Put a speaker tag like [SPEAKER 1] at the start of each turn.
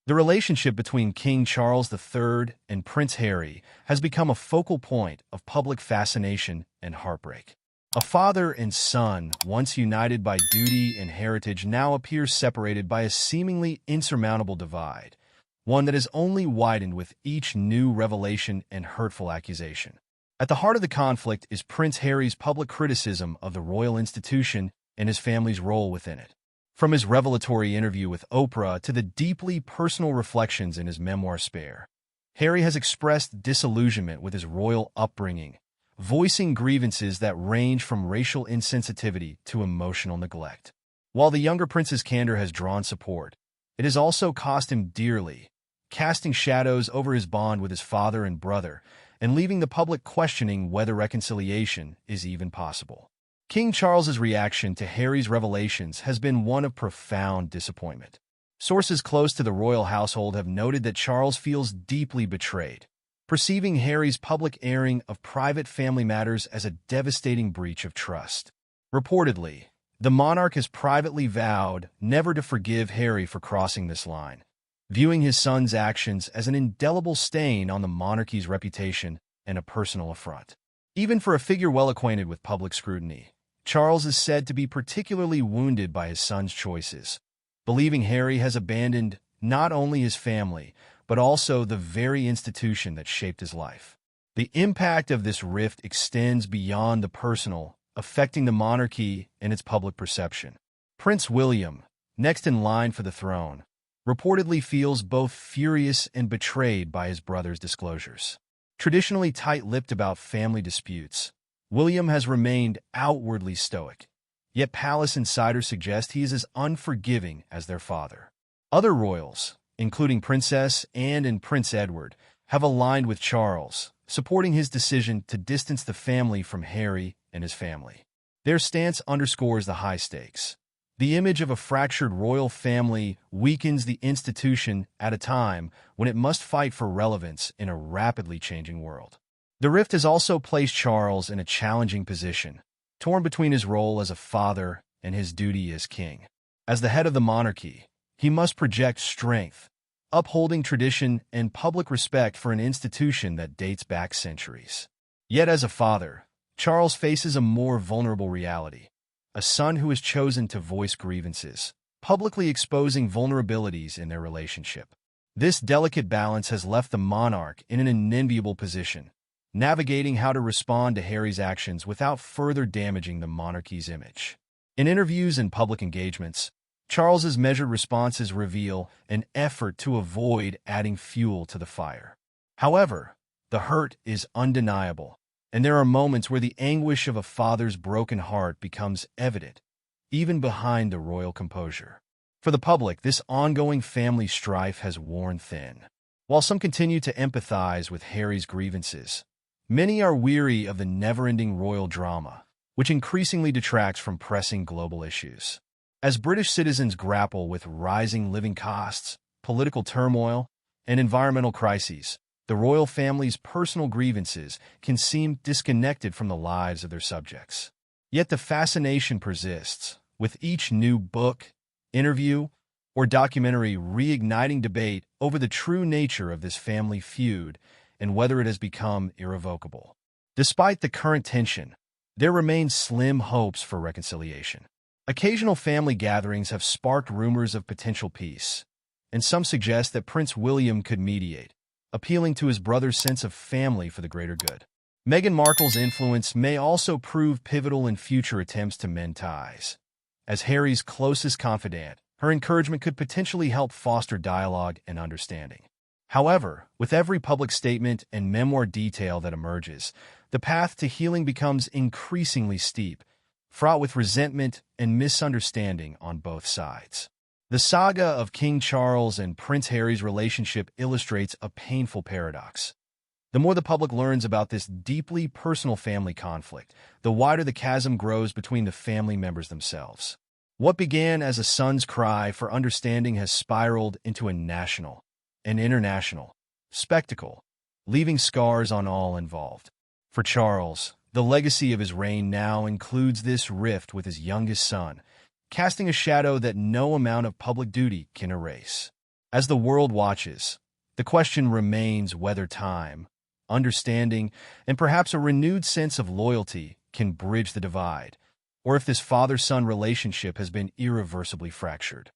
[SPEAKER 1] The relationship between King Charles III and Prince Harry has become a focal point of public fascination and heartbreak. A father and son, once united by duty and heritage, now appear separated by a seemingly insurmountable divide, one that is only widened with each new revelation and hurtful accusation. At the heart of the conflict is Prince Harry's public criticism of the royal institution and his family's role within it. From his revelatory interview with Oprah to the deeply personal reflections in his memoir Spare, Harry has expressed disillusionment with his royal upbringing, voicing grievances that range from racial insensitivity to emotional neglect. While the younger prince's candor has drawn support, it has also cost him dearly, casting shadows over his bond with his father and brother and leaving the public questioning whether reconciliation is even possible. King Charles's reaction to Harry's revelations has been one of profound disappointment. Sources close to the royal household have noted that Charles feels deeply betrayed, perceiving Harry's public airing of private family matters as a devastating breach of trust. Reportedly, the monarch has privately vowed never to forgive Harry for crossing this line, viewing his son's actions as an indelible stain on the monarchy's reputation and a personal affront. Even for a figure well acquainted with public scrutiny, Charles is said to be particularly wounded by his son's choices, believing Harry has abandoned not only his family, but also the very institution that shaped his life. The impact of this rift extends beyond the personal, affecting the monarchy and its public perception. Prince William, next in line for the throne, reportedly feels both furious and betrayed by his brother's disclosures. Traditionally tight-lipped about family disputes, William has remained outwardly stoic, yet palace insiders suggest he is as unforgiving as their father. Other royals, including Princess Anne and Prince Edward, have aligned with Charles, supporting his decision to distance the family from Harry and his family. Their stance underscores the high stakes. The image of a fractured royal family weakens the institution at a time when it must fight for relevance in a rapidly changing world. The rift has also placed Charles in a challenging position, torn between his role as a father and his duty as king. As the head of the monarchy, he must project strength, upholding tradition and public respect for an institution that dates back centuries. Yet as a father, Charles faces a more vulnerable reality: a son who has chosen to voice grievances, publicly exposing vulnerabilities in their relationship. This delicate balance has left the monarch in an unenviable position, navigating how to respond to Harry's actions without further damaging the monarchy's image. In interviews and public engagements, Charles's measured responses reveal an effort to avoid adding fuel to the fire. However, the hurt is undeniable, and there are moments where the anguish of a father's broken heart becomes evident, even behind the royal composure. For the public, this ongoing family strife has worn thin. While some continue to empathize with Harry's grievances, many are weary of the never-ending royal drama, which increasingly detracts from pressing global issues. As British citizens grapple with rising living costs, political turmoil, and environmental crises, the royal family's personal grievances can seem disconnected from the lives of their subjects. Yet the fascination persists, with each new book, interview, or documentary reigniting debate over the true nature of this family feud and whether it has become irrevocable. Despite the current tension, there remain slim hopes for reconciliation. Occasional family gatherings have sparked rumors of potential peace, and some suggest that Prince William could mediate, appealing to his brother's sense of family for the greater good. Meghan Markle's influence may also prove pivotal in future attempts to mend ties. As Harry's closest confidant, her encouragement could potentially help foster dialogue and understanding. However, with every public statement and memoir detail that emerges, the path to healing becomes increasingly steep, fraught with resentment and misunderstanding on both sides. The saga of King Charles and Prince Harry's relationship illustrates a painful paradox. The more the public learns about this deeply personal family conflict, the wider the chasm grows between the family members themselves. What began as a son's cry for understanding has spiraled into a national and international spectacle, leaving scars on all involved. For Charles, the legacy of his reign now includes this rift with his youngest son, casting a shadow that no amount of public duty can erase. As the world watches, the question remains whether time, understanding, and perhaps a renewed sense of loyalty can bridge the divide, or if this father-son relationship has been irreversibly fractured.